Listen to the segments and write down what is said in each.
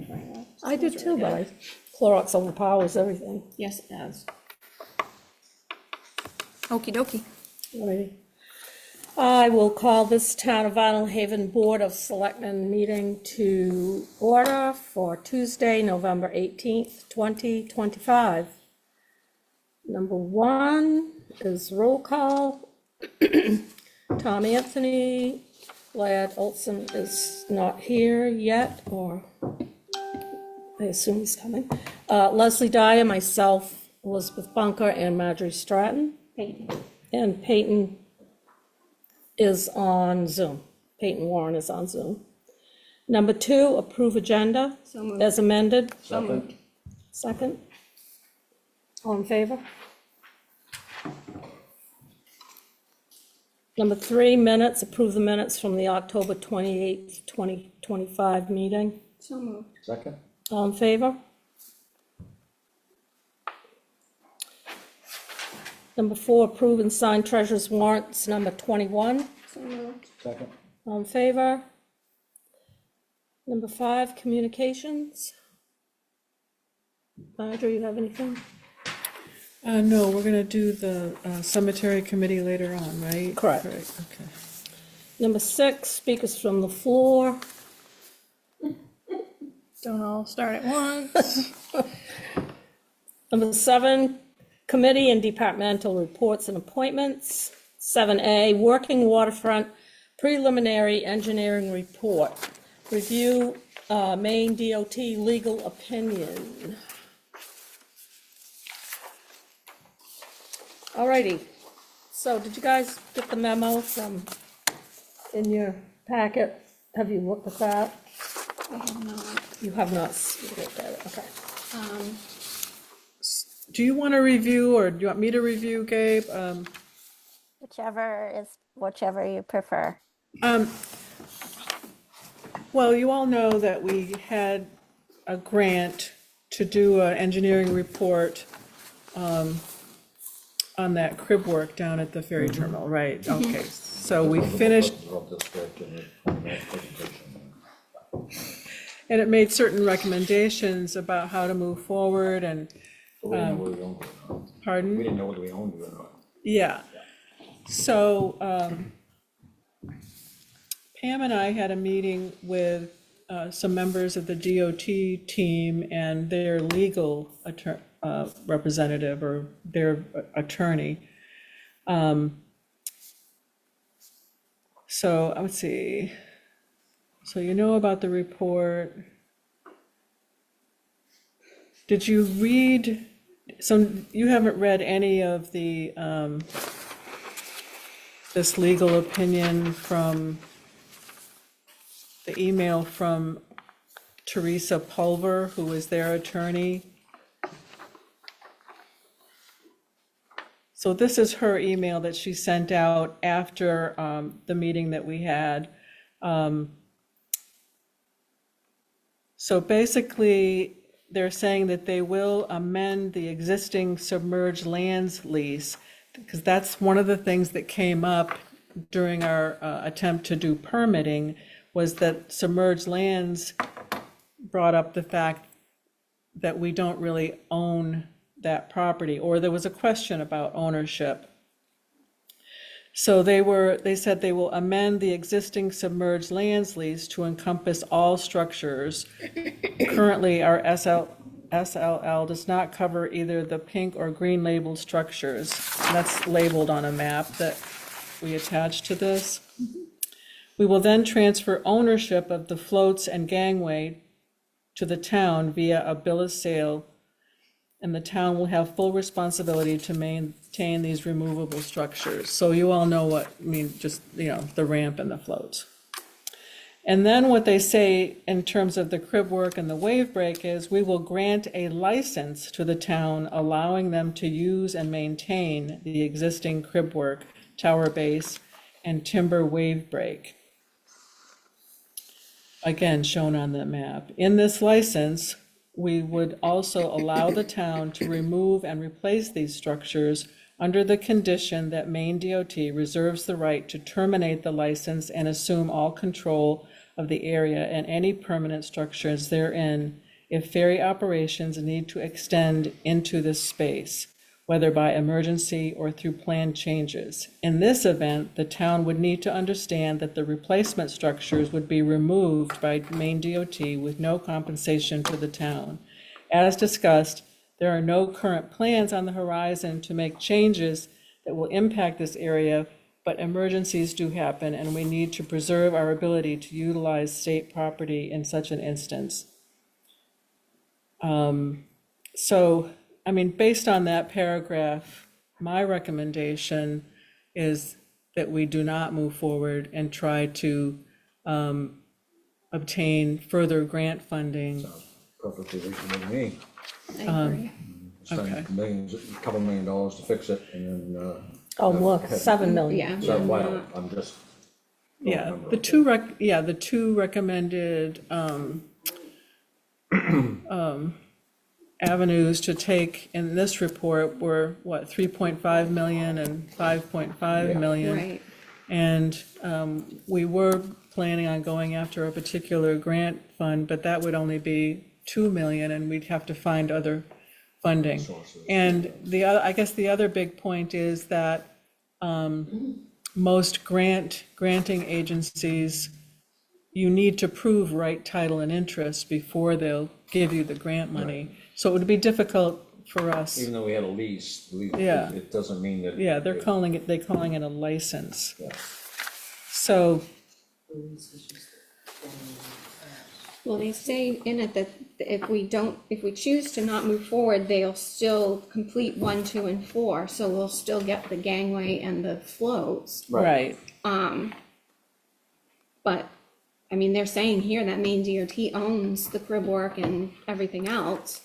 very well. I did Smells too, really but good. Clorox overpowers everything. Yes, it does. Okey dokey. Alrighty. I will call this Town of Vinalhaven Board of Selectmen meeting to order for Tuesday, November 18th, 2025. Number one is roll call. Tom Anthony, Ladd Olson is not here yet, or I assume he's coming. Leslie Dyer, myself, Elizabeth Bunker, and Marjorie Stratton. Peyton. And Peyton is on Zoom. Peyton Warren is on Zoom. Number two, approve agenda So moved. as amended. So moved. Second. All in favor? Number three, minutes, approve the minutes from the October 28th, 2025 meeting. So moved. Second? All in favor? Number four, approve and sign treasurer's warrants, number 21. So moved. Second? All in favor? Number five, communications. Marjorie, you have anything? No, we're gonna do the cemetery committee later on, right? Correct. Right, okay. Number six, speakers from the floor. Don't all start at once. Number seven, committee and departmental reports and appointments. 7A, working waterfront preliminary engineering report. Review Maine DOT legal opinion. Alrighty, so did you guys get the memo from, in your packet? Have you looked at that? I have not. You have not looked at it, okay. Do you want to review, or do you want me to review, Gabe? Whichever you prefer. Well, you all know that we had a grant to do an engineering report on that crib work down at the ferry terminal, right? Okay, so we finished, and it made certain recommendations about how to move forward and, We didn't know whether we owned it or not. We pardon? didn't know whether we owned it or not. Yeah. So Pam and I had a meeting with some members of the DOT team and their legal representative, or their attorney. So let's see. So you know about the report. Did you read you haven't read any of the this legal opinion from the email from Teresa Pulver, who is their attorney? So this is her email that she sent out after the meeting that we had. So basically, they're saying that they will amend the existing submerged lands lease, because that's one of the things that came up during our attempt to do permitting, was that submerged lands brought up the fact that we don't really own that property, or there was a question about ownership. So they said they will amend the existing submerged lands lease to encompass all structures. Currently, our SLL does not cover either the pink or green labeled structures. That's labeled on a map that we attached to this. We will then transfer ownership of the floats and gangway to the town via a bill of sale, and the town will have full responsibility to maintain these removable structures. So you all know what I mean, just, the ramp and the floats. And then what they say in terms of the crib work and the wave break is, we will grant a license to the town, allowing them to use and maintain the existing crib work, tower base, and timber wave break. Again, shown on the map. In this license, we would also allow the town to remove and replace these structures under the condition that Maine DOT reserves the right to terminate the license and assume all control of the area and any permanent structures therein if ferry operations need to extend into this space, whether by emergency or through planned changes. In this event, the town would need to understand that the replacement structures would be removed by Maine DOT with no compensation to the town. As discussed, there are no current plans on the horizon to make changes that will impact this area, but emergencies do happen, and we need to preserve our ability to utilize state property in such an instance. So, I mean, based on that paragraph, my recommendation is that we do not move forward and try to obtain further grant funding. Perfectly reasonable to me. I agree. Okay. Spend millions, a couple $1 million to fix it and then, Oh, look, 7 million. Yeah. so, well, I'm just. don't Yeah, remember. the two recommended avenues to take in this report were, what, 3.5 million and 5.5 Yeah. million? Right. And we were planning on going after a particular grant fund, but that would only be 2 million, and we'd have to find other funding. Sources. And I guess the other big point is that most granting agencies, you need to prove right title and interest before they'll give you the grant money. So it would be difficult for us. Even though we had a lease, Yeah. it doesn't mean that. Yeah, they're calling it a license. Yeah. So, Well, they say in it that if we choose to not move forward, they'll still complete 1, 2, and 4, so we'll still get the gangway and the floats. right, But, I mean, they're saying here that Maine DOT owns the crib work and everything else.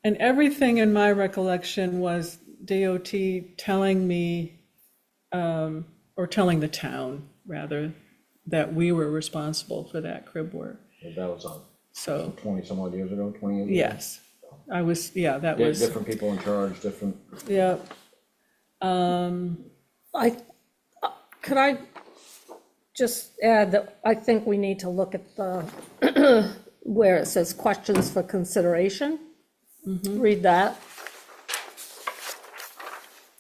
and everything in my recollection was DOT telling me, or telling the town, rather, that we were responsible for that crib work. That was on So, 20 some odd years ago, 28 years. yes, I was, yeah, that Yeah, was, different people in charge, different. yeah. Could I just add that I think we need to look at the, where it says questions for consideration? Read that.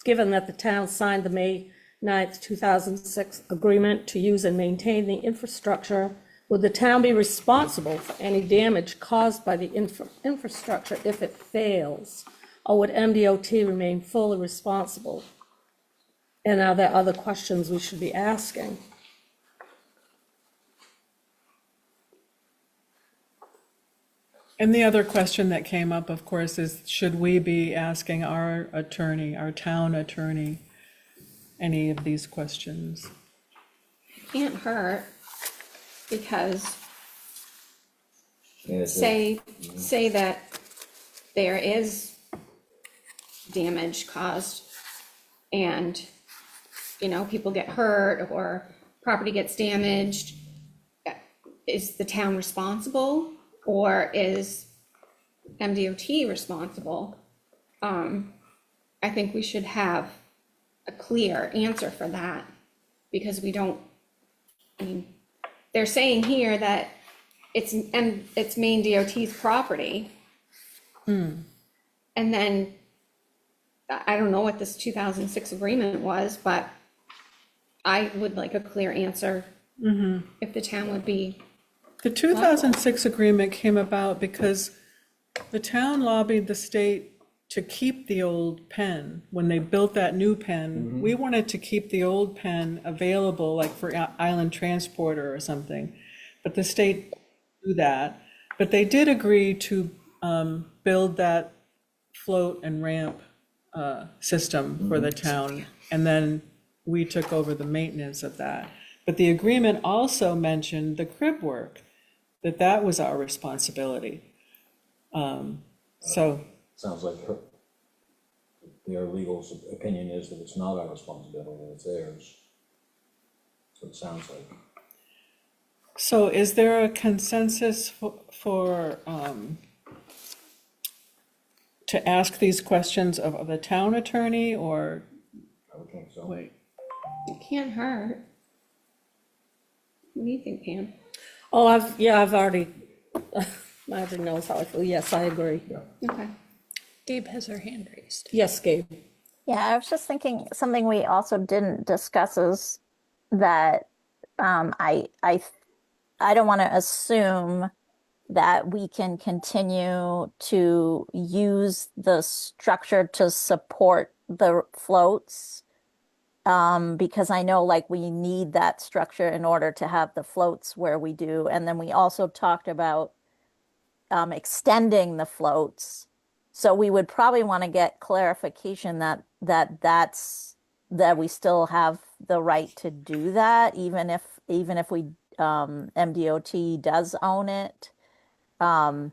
Given that the town signed the May 9th, 2006 agreement to use and maintain the infrastructure, would the town be responsible for any damage caused by the infrastructure if it fails? Or would MDOT remain fully responsible? And are there other questions we should be asking? And the other question that came up, of course, is should we be asking our attorney, our town attorney, any of these questions? Can't hurt, because Yeah, it's- say that there is damage caused and, people get hurt or property gets damaged, is the town responsible or is MDOT responsible? I think we should have a clear answer for that, because we don't, they're saying here that it's Maine DOT's property. And then, I don't know what this 2006 agreement was, but I would like a clear answer if the town would be, The 2006 agreement came about because the town lobbied the state to keep the old pen. When they built that new pen, we wanted to keep the old pen available, like for island transporter or something. But the state didn't do that. But they did agree to build that float and ramp system for the town. And then we took over the maintenance of that. But the agreement also mentioned the crib work, that was our responsibility. So, Sounds like their legal's opinion is that it's not our responsibility, it's theirs. So it sounds like. so is there a consensus for to ask these questions of the town attorney, or, I would think so. wait? it can't hurt. What do you think, Pam? Oh, I've already, Marjorie knows how I feel. Yes, I agree. Okay. Gabe has her hand raised. Yes, Gabe. Yeah, I was just thinking something we also didn't discuss is that I don't want to assume that we can continue to use the structure to support the floats. Because I know like we need that structure in order to have the floats where we do. And then we also talked about extending the floats. So we would probably want to get clarification that we still have the right to do that, even if we MDOT does own it. And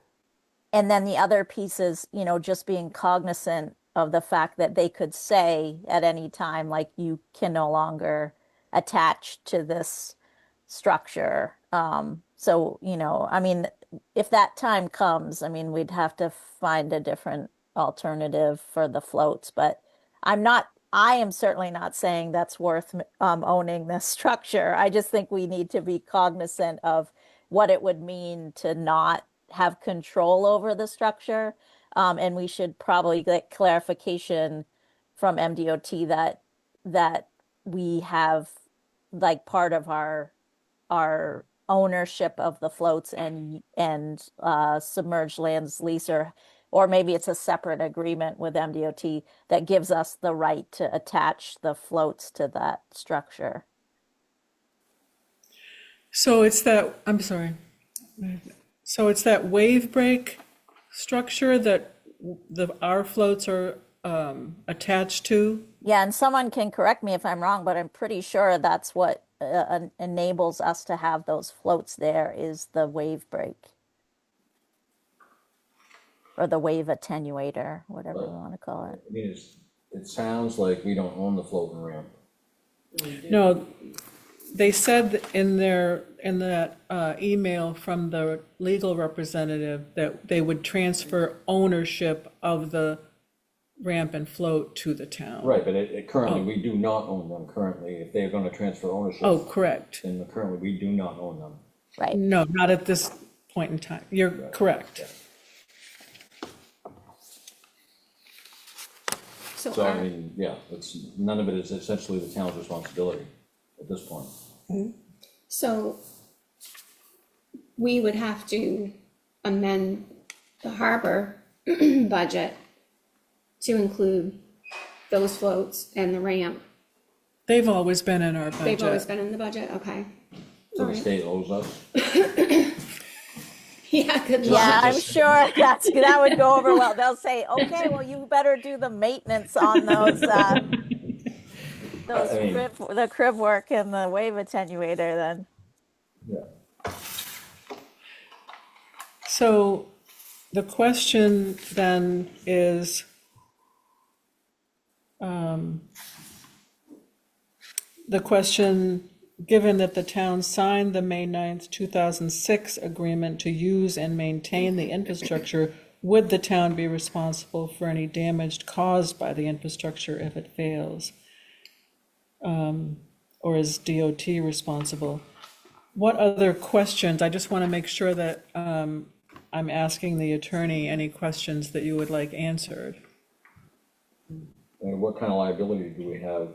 then the other piece is, just being cognizant of the fact that they could say at any time, like, you can no longer attach to this structure. So, I mean, if that time comes, I mean, we'd have to find a different alternative for the floats, but I am certainly not saying that's worth owning this structure. I just think we need to be cognizant of what it would mean to not have control over the structure. And we should probably get clarification from MDOT that we have like part of our ownership of the floats and submerged lands lease, or maybe it's a separate agreement with MDOT that gives us the right to attach the floats to that structure. So it's that, I'm sorry. So it's that wave break structure that our floats are attached to? Yeah, and someone can correct me if I'm wrong, but I'm pretty sure that's what enables us to have those floats there is the wave break. Or the wave attenuator, whatever we want to call it. I mean, it sounds like we don't own the floating ramp. No, they said in that email from the legal representative that they would transfer ownership of the ramp and float to the town. Right, but currently, we do not own them currently. If they're gonna transfer ownership. Oh, correct. Then currently, we do not own them. Right. No, not at this point in time. You're correct. So, I mean, yeah, none of it is essentially the town's responsibility at this point. So we would have to amend the harbor budget to include those floats and the ramp. They've always been in our budget. They've always been in the budget, okay. So the Alright. state owes us. Yeah, good Yeah, luck. I'm sure that would go over well. They'll say, okay, well, you better do the maintenance on those I mean- the crib work and the wave attenuator then. Yeah. So the question then is, given that the town signed the May 9th, 2006 agreement to use and maintain the infrastructure, would the town be responsible for any damage caused by the infrastructure if it fails? Or is DOT responsible? What other questions? I just want to make sure that I'm asking the attorney any questions that you would like answered. And what kind of liability do we have?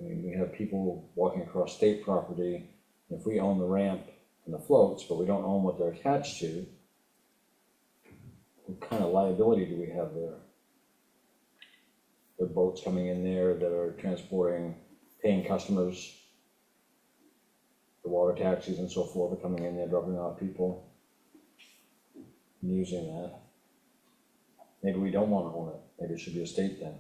I mean, we have people walking across state property. If we own the ramp and the floats, but we don't own what they're attached to, what kind of liability do we have there? There are boats coming in there that are transporting paying customers. The water taxis and so forth are coming in there, dropping off people, and using that. Maybe we don't want to own it. Maybe it should be a state thing.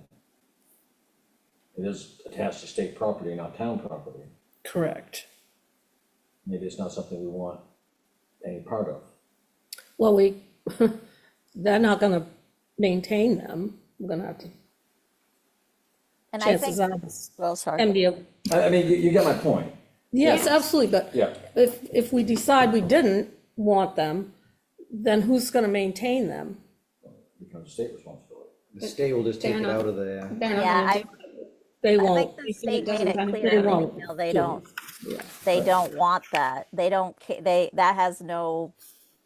It is attached to state property, not town property. Correct. Maybe it's not something we want any part of. Well, they're not gonna maintain them. We're gonna have to, And I think, chances are, well, sorry. MDO, I mean, you get my point. yes, absolutely, but Yeah. if we decide we didn't want them, then who's gonna maintain them? It becomes state responsibility. The state will just take They're it not- out of there. They're not Yeah, gonna do- they I won't. think the They said state it made doesn't it benefit clear They in the won't. email, do. Yeah, they don't want that. They don't, that has no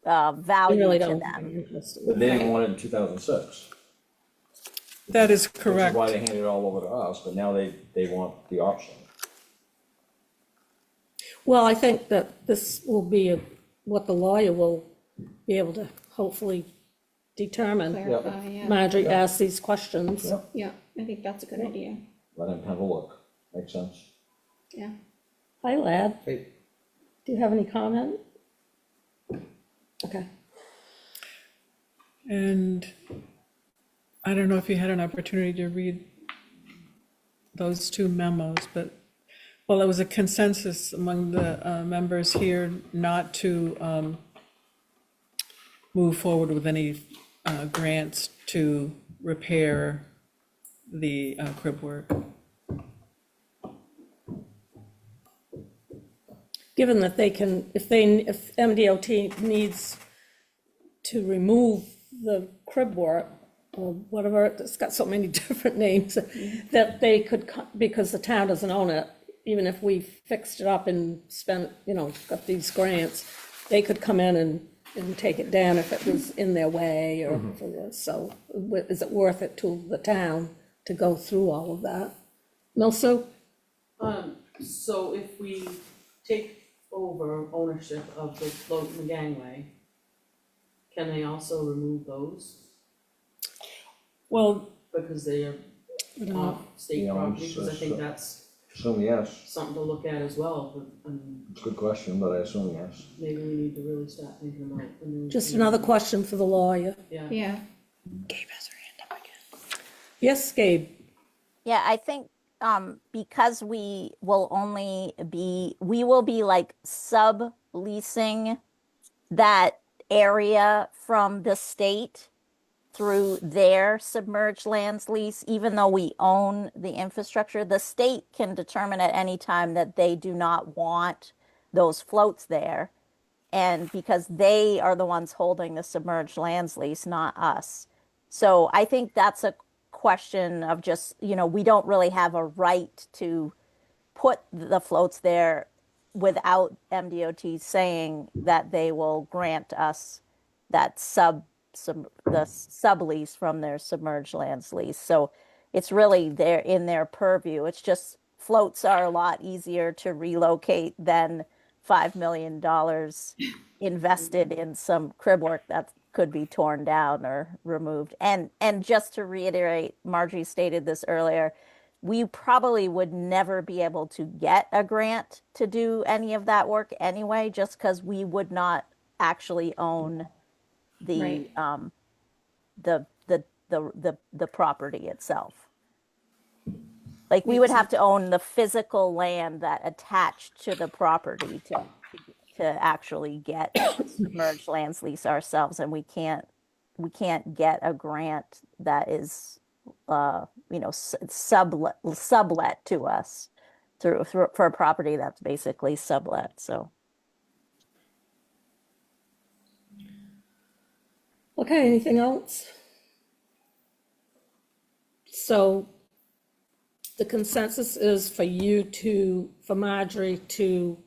they value really to don't have them. any interest. But they didn't want it in 2006. That is Which is correct. why they handed it all over to us, but now they want the option. Well, I think that this will be what the lawyer will be able to hopefully determine. Clarify, yeah, Marjorie asks these questions. Yep. yeah, I think that's a good idea, Let him have a look, makes sense. yeah. Hi, lad. Hey. Do you have any comment? Okay. And I don't know if you had an opportunity to read those two memos, but, well, there was a consensus among the members here not to move forward with any grants to repair the crib work. Given that they can, if MDOT needs to remove the crib work, or whatever, it's got so many different names, that they could, because the town doesn't own it, even if we fixed it up and spent, got these grants, they could come in and take it down if it was in their way or for this. So is it worth it to the town to go through all of that? Milsu? So if we take over ownership of the float and the gangway, can they also remove those? Well, Because they are off state Yeah, property, because I think so- that's Assume yes, something to look at as well, but, it's a good question, but I assume yes. maybe we need to really start thinking about. a new- Just another question for the lawyer. Yeah, Yeah, Gabe has her hand up again. Yes, Gabe? Yeah, I think because we will be like subleasing that area from the state through their submerged lands lease, even though we own the infrastructure, the state can determine at any time that they do not want those floats there. And because they are the ones holding the submerged lands lease, not us. So I think that's a question of just, we don't really have a right to put the floats there without MDOT saying that they will grant us that the sublease from their submerged lands lease. So it's really in their purview. It's just floats are a lot easier to relocate than $5 million invested in some crib work that could be torn down or removed. And just to reiterate, Marjorie stated this earlier, we probably would never be able to get a grant to do any of that work anyway, just because we would not actually own the Right. the property itself. Like we would have to own the physical land that attached to the property to actually get a submerged lands lease ourselves, and we can't get a grant that is sublet to us through for a property that's basically sublet. So Okay, anything else? So the consensus is for Marjorie to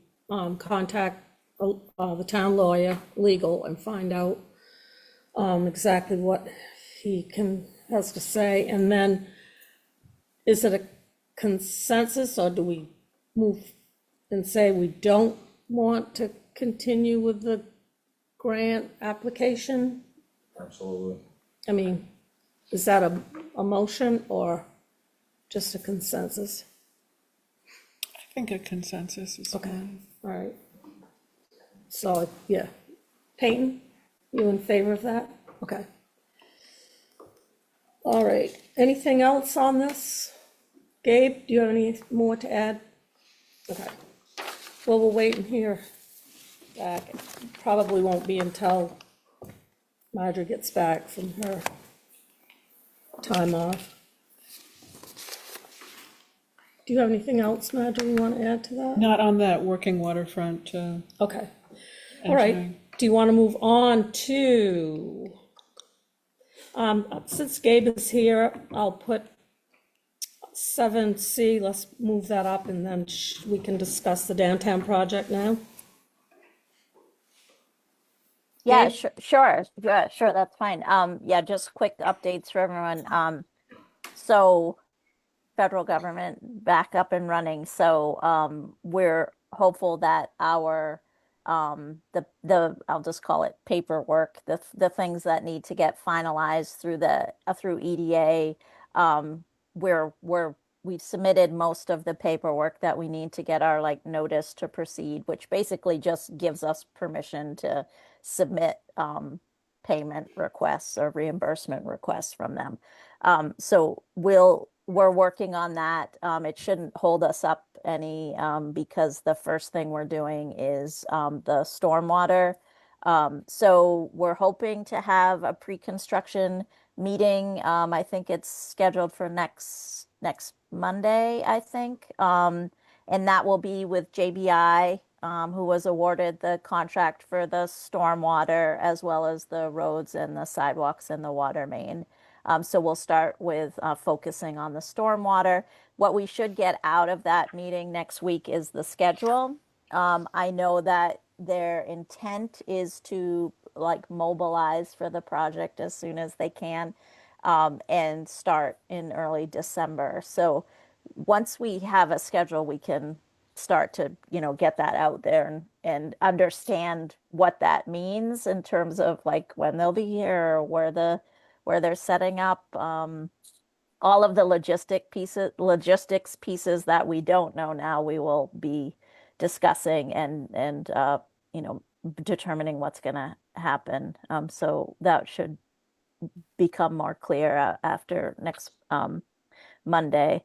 contact the town lawyer, legal, and find out exactly what he has to say. And then, is it a consensus, or do we move and say we don't want to continue with the grant application? Absolutely. I mean, is that a motion or just a consensus? I think a consensus is Okay, fine. all right. So, yeah. Peyton, you in favor of that? Okay. All right, anything else on this? Gabe, do you have any more to add? Okay. Well, we'll wait and hear back. Probably won't be until Marjorie gets back from her time off. Do you have anything else, Marjorie, you want to add to that? Not on that working waterfront. Okay. All right, engineering. do you want to move on to, since Gabe is here, I'll put 7C, let's move that up and then we can discuss the downtown project now. Yeah, Dave? sure, sure, that's fine. Yeah, just quick updates for everyone. So federal government back up and running. So we're hopeful that our the I'll just call it paperwork, the things that need to get finalized through the through EDA. We've submitted most of the paperwork that we need to get our like notice to proceed, which basically just gives us permission to submit payment requests or reimbursement requests from them. So we're working on that. It shouldn't hold us up any because the first thing we're doing is the stormwater. So we're hoping to have a pre-construction meeting. I think it's scheduled for next Monday, I think. And that will be with JBI, who was awarded the contract for the stormwater as well as the roads and the sidewalks and the water main. So we'll start with focusing on the stormwater. What we should get out of that meeting next week is the schedule. I know that their intent is to like mobilize for the project as soon as they can, and start in early December. So once we have a schedule, we can start to, get that out there and understand what that means in terms of like when they'll be here or where they're setting up. All of the logistics pieces that we don't know now, we will be discussing and determining what's going to happen. So that should become more clear after next Monday.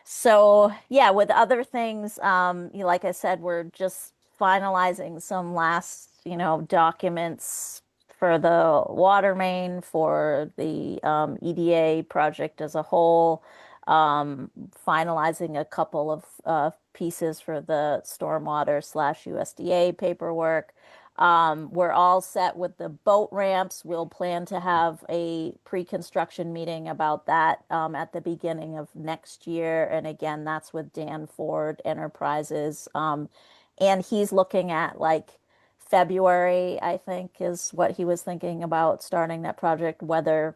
So yeah, with other things, like I said, we're just finalizing some last, documents for the water main, for the EDA project as a whole, finalizing a couple of pieces for the stormwater / USDA paperwork. We're all set with the boat ramps. We'll plan to have a pre-construction meeting about that at the beginning of next year. And again, that's with Dan Ford Enterprises. And he's looking at like February, I think, is what he was thinking about starting that project, weather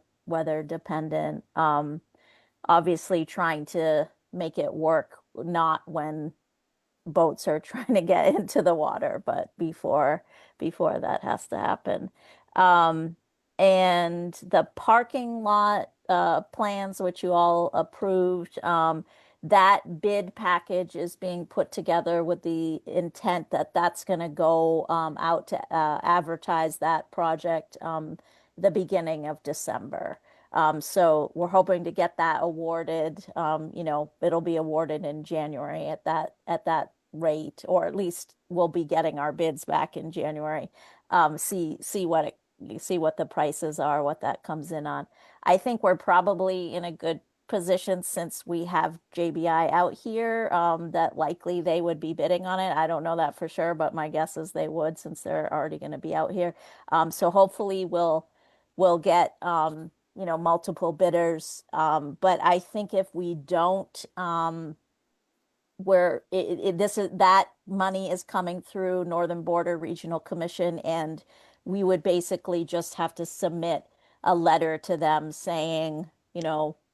dependent. Obviously trying to make it work, not when boats are trying to get into the water, but before that has to happen. Um, and the parking lot plans, which you all approved, that bid package is being put together with the intent that that's going to go out to advertise that project the beginning of December. So we're hoping to get that awarded. It'll be awarded in January at that rate, or at least we'll be getting our bids back in January. See what the prices are, what that comes in on. I think we're probably in a good position since we have JBI out here, that likely they would be bidding on it. I don't know that for sure, but my guess is they would since they're already going to be out here. So hopefully we'll get multiple bidders. But I think if we don't, where this is that money is coming through Northern Border Regional Commission, and we would basically just have to submit a letter to them saying,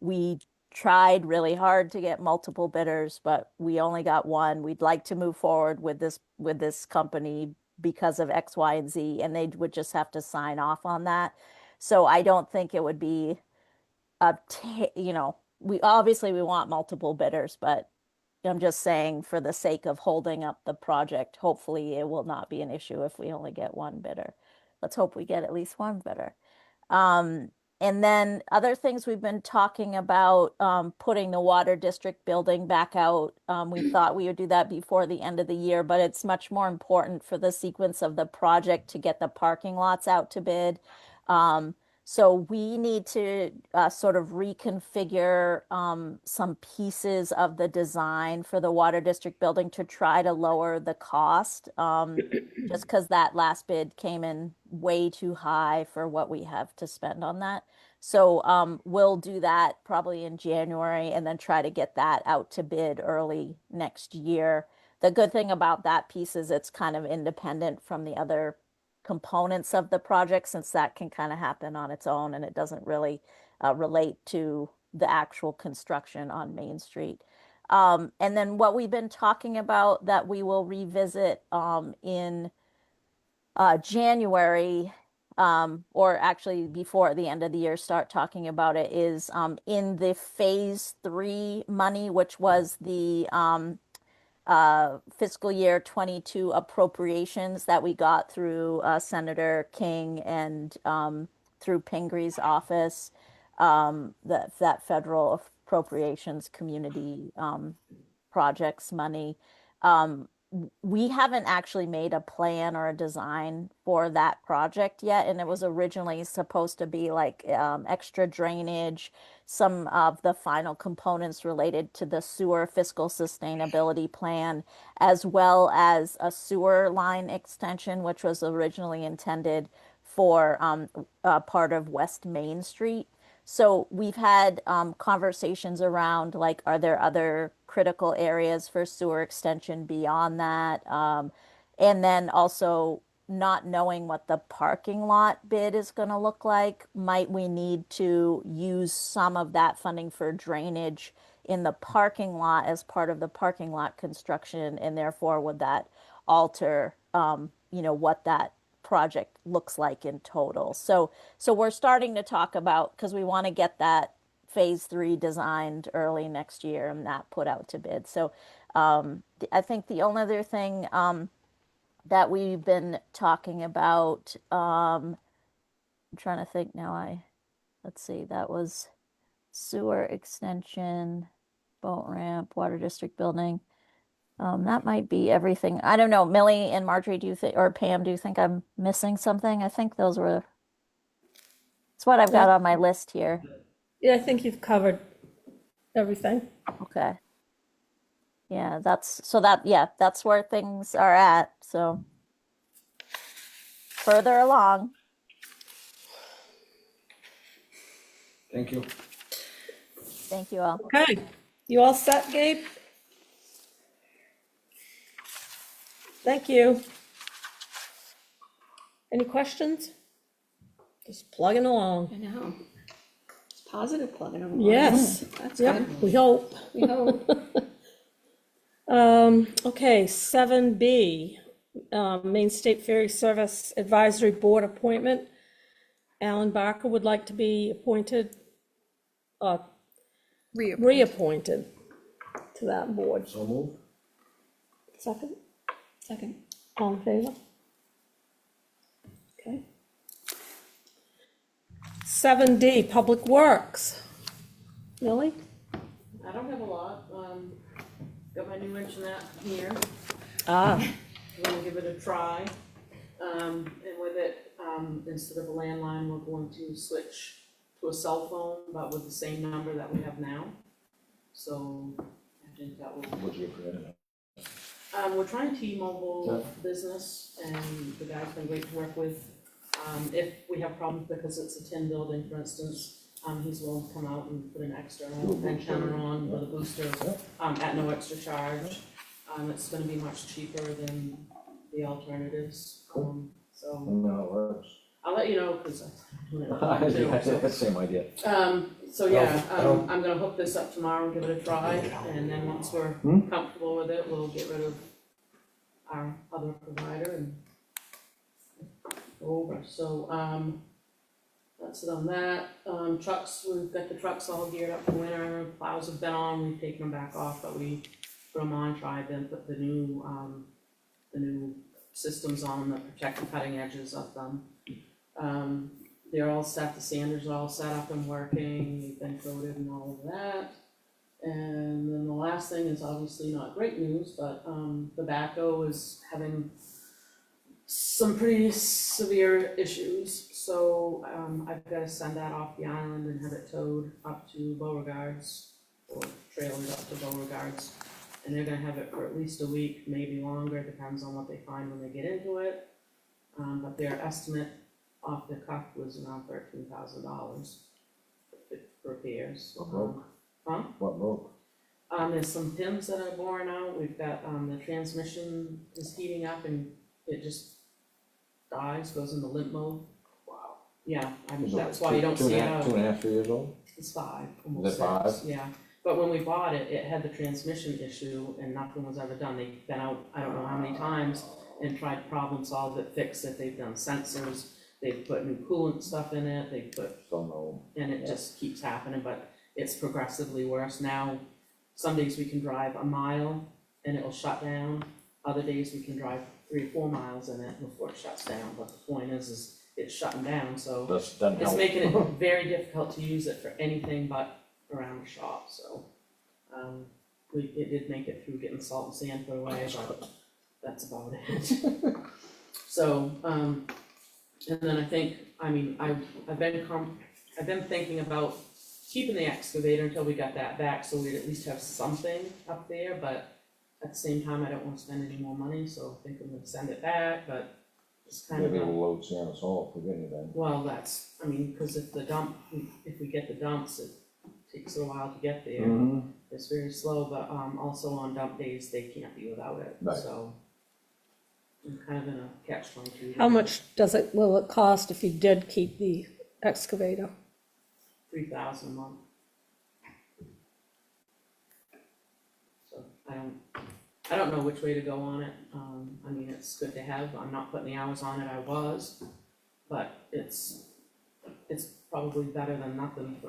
we tried really hard to get multiple bidders, but we only got one. We'd like to move forward with this company because of X, Y, and Z, and they would just have to sign off on that. So I don't think it would be we obviously we want multiple bidders, but I'm just saying for the sake of holding up the project, hopefully it will not be an issue if we only get one bidder. Let's hope we get at least one bidder. And then other things we've been talking about, putting the water district building back out. We thought we would do that before the end of the year, but it's much more important for the sequence of the project to get the parking lots out to bid. So we need to sort of reconfigure some pieces of the design for the water district building to try to lower the cost, just because that last bid came in way too high for what we have to spend on that. So we'll do that probably in January and then try to get that out to bid early next year. The good thing about that piece is it's kind of independent from the other components of the project, since that can kind of happen on its own and it doesn't really relate to the actual construction on Main Street. And then what we've been talking about that we will revisit in January, or actually before the end of the year, start talking about it, is in the phase three money, which was the fiscal year 22 appropriations that we got through Senator King and through Pingree's office, that federal appropriations community projects money. We haven't actually made a plan or a design for that project yet, and it was originally supposed to be like extra drainage, some of the final components related to the sewer fiscal sustainability plan, as well as a sewer line extension, which was originally intended for part of West Main Street. So we've had conversations around like, are there other critical areas for sewer extension beyond that? And then also not knowing what the parking lot bid is going to look like, might we need to use some of that funding for drainage in the parking lot as part of the parking lot construction, and therefore would that alter, what that project looks like in total. So we're starting to talk about, because we want to get that phase three designed early next year and that put out to bid. So I think the only other thing that we've been talking about, I'm trying to think now, let's see, that was sewer extension, boat ramp, water district building. That might be everything. I don't know. Millie and Marjorie, do you think, or Pam, do you think I'm missing something? I think those were, it's what I've got on my list here. Yeah, I think you've covered everything. Okay. Yeah, that's where things are at. So further along. Thank you. Thank you all. Okay, you all set, Gabe? Thank you. Any questions? Just plugging along. I know. It's positive plugging along. Yes. That's Yep, good. we hope. We hope. Okay, 7B, Maine State Ferry Service Advisory Board appointment. Alan Barker would like to be appointed, reappointed to that board. So move. Second, Second. all in favor? Okay. 7D, Public Works. Millie? I don't have a lot, got my new internet here, Ah, I'm gonna give it a try. And with it, instead of a landline, we're going to switch to a cell phone, but with the same number that we have now. So I think that will, What'd you get for internet? we're trying T-Mobile Business, and the guy's been great to work with. If we have problems because it's a tin building, for instance, he's willing to come out and put an external antenna on with a booster, at no extra charge. It's gonna be much cheaper than the alternatives, so No, it works. I'll let you know, cause I do That's the same idea. so yeah, I don't- I'm gonna hook this up tomorrow and give it a try, and then once we're comfortable with it, we'll get rid of our other provider and go over, so, that's it on that. Trucks, we've got the trucks all geared up for winter, plows have been on, we've taken them back off, but we put them on, tried them, put the new systems on them that protect the cutting edges of them. They're all set, the sanders are all set up and working, they've been coated and all of that. And then the last thing is obviously not great news, but, the backhoe is having some pretty severe issues, so, I've gotta send that off the island and have it towed up to Beauregards, or trailered up to Beauregards. And they're gonna have it for at least a week, maybe longer, depends on what they find when they get into it. But their estimate off the cuff was around $13,000. repairs. What broke? Huh? What broke? There's some pins that are worn out, we've got, the transmission is heating up and it just dies, goes into limp mode. Wow. Yeah, I mean, So that's why you don't see it out. 2.5, 3 years old? It's 5, almost 6. Is it 5? Yeah, but when we bought it, it had the transmission issue and nothing was ever done. They've been out, I don't know how many times, and tried to problem solve it, fix it. They've done sensors, they've put new coolant stuff in it, they've put, Still no. and it just keeps happening, but it's progressively worse. Now, some days we can drive a mile and it will shut down. Other days we can drive 3 or 4 miles in it before it shuts down. But the point is it's shutting down, so Doesn't it's help. making it very difficult to use it for anything but around the shop, so. It did make it through getting salt and sand put away, but that's about it. So, and then I think, I mean, I've been thinking about keeping the excavator until we got that back, so we'd at least have something up there, but at the same time, I don't wanna spend any more money, so I think I'm gonna send it back, but it's kind of Maybe a. we'll load sand and salt if we get anything. Well, that's, I mean, cause if we get the dumps, it takes a while to get there. Mhm. It's very slow, but, also on dump days, they can't be without it, Right. so. I'm kind of in a catch-22. How much will it cost if you did keep the excavator? 3,000 a month. So, I don't know which way to go on it, I mean, it's good to have, I'm not putting the hours on it, I was, but it's probably better than nothing for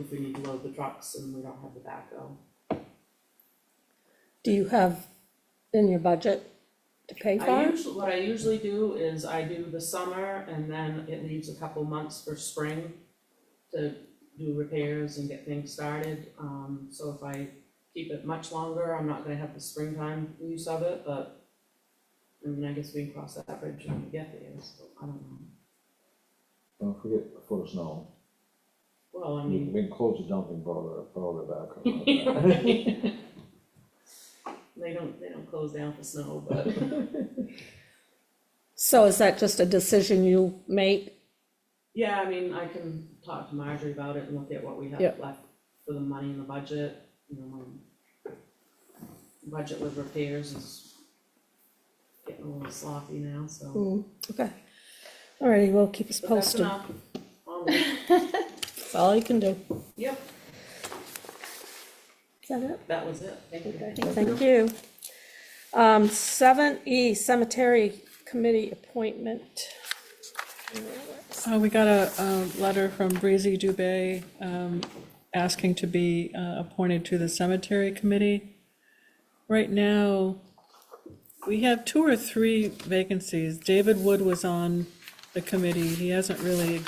if we need to load the trucks and we don't have the backhoe. Do you have in your budget to pay for it? What I usually do is I do the summer and then it leaves a couple months for spring to do repairs and get things started. So if I keep it much longer, I'm not gonna have the springtime use of it, but I mean, I guess we can cross that bridge when we get there, so I don't know. Don't forget a foot of snow. Well, I We mean, can close the dump and borrow the back. they don't close down for snow, but So is that just a decision you make? yeah, I mean, I can talk to Marjorie about it and look at what we have Yep. left for the money in the budget, you know, budget with repairs is getting a little sloppy now, so. Okay. Alrighty, well, keep us But that's posted. enough. Onward. That's all you can do. Yep, Is that it? that was it, thank you. Thank you. 7E, Cemetery Committee Appointment. We got a letter from Breezy Dubé asking to be appointed to the cemetery committee. Right now, we have 2 or 3 vacancies. David Wood was on the committee. He hasn't really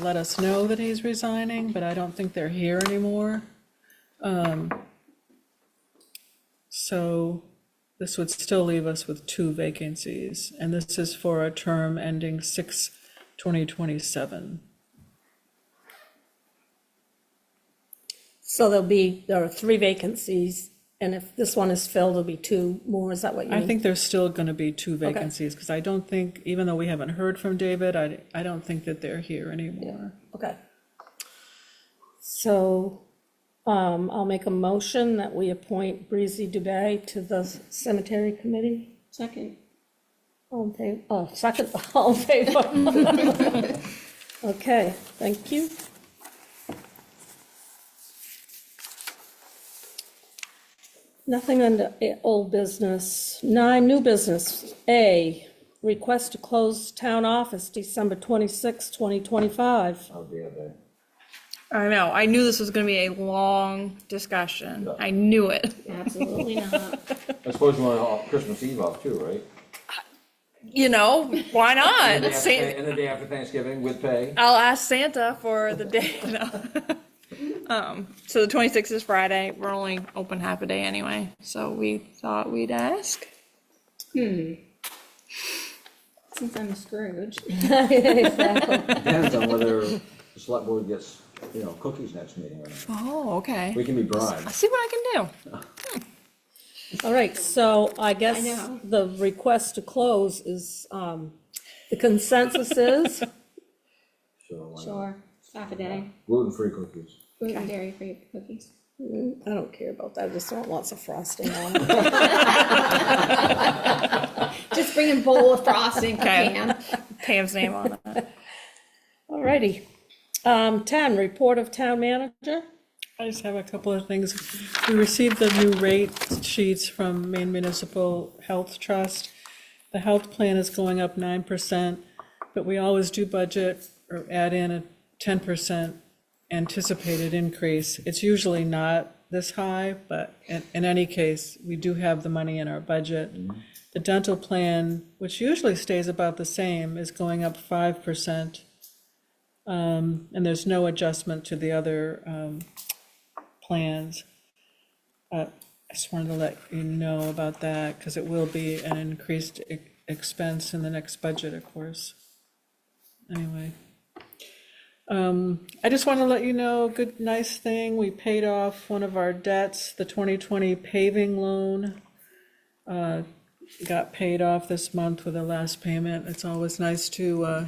let us know that he's resigning, but I don't think they're here anymore. So this would still leave us with 2 vacancies, and this is for a term ending 6/2027. So there are 3 vacancies, and if this one is filled, there'll be 2 more, is that what you mean? I think there's still gonna be 2 vacancies, because I don't think, even though we haven't heard from David, I don't think that they're here anymore. Okay. So, I'll make a motion that we appoint Breezy Dubé to the Cemetery Committee. Second. All in favor, second, all in favor. Okay, thank you. Nothing under old business. 9, new business. A, request to close town office December 26, 2025. How dare they? I know, I knew this was gonna be a long discussion. I knew it. Absolutely not. I suppose you want off Christmas Eve off too, right? You know, why not? And the day after Thanksgiving with pay. I'll ask Santa for the day. No. So the 26th is Friday. We're only open half a day anyway, so we thought we'd ask. Since I'm Scrooge. Exactly. Depends on whether the select board gets, cookies next meeting or not. Oh, okay. We can be bribed. I'll see what I can do. All right, so I guess I know. the request to close is, the consensus is, So, why not? Sure. half a day, Gluten-free cookies. gluten, dairy-free cookies. I don't care about that, I just want lots of frosting on it. Just bring a bowl of frosting for Okay. Pam. Pam's name on it. Alrighty. 10, report of town manager. I just have a couple of things. We received the new rate sheets from Maine Municipal Health Trust. The health plan is going up 9%, but we always do budget or add in a 10% anticipated increase. It's usually not this high, but in any case, we do have the money in our budget. The dental plan, which usually stays about the same, is going up 5%. And there's no adjustment to the other plans. I just wanted to let you know about that, because it will be an increased expense in the next budget, of course. Anyway. I just want to let you know, good, nice thing, we paid off one of our debts, the 2020 paving loan. Got paid off this month with the last payment. It's always nice to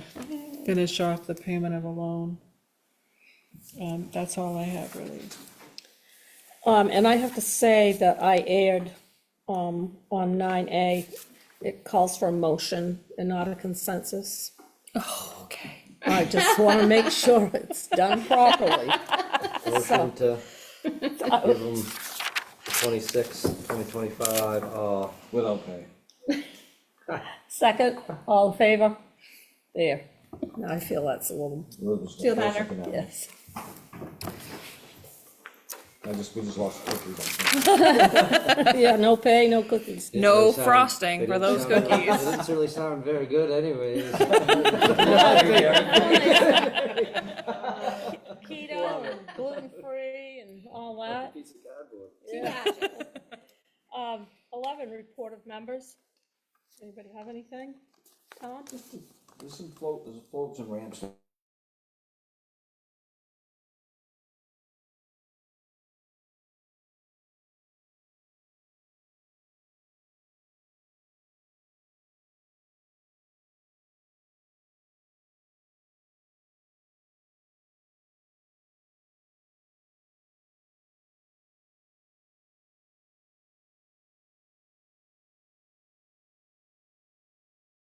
finish off the payment of a loan. That's all I have, really. And I have to say that I erred on 9A. It calls for a motion and not a consensus. Oh, okay. I just want to make sure it's done properly. Motion to give them 26, 2025 off. Without pay. Second, all in favor? There. Now I feel that's a little, Feel better. yes. We just lost cookies. Yeah, no pay, no cookies. Didn't No really sound- frosting they for didn't those sound- cookies. It didn't really sound very good anyways. Keto and gluten-free and all that. Piece of cardboard. Yeah. 11, report of members. Anybody have anything? Tom? There's some floats and ramps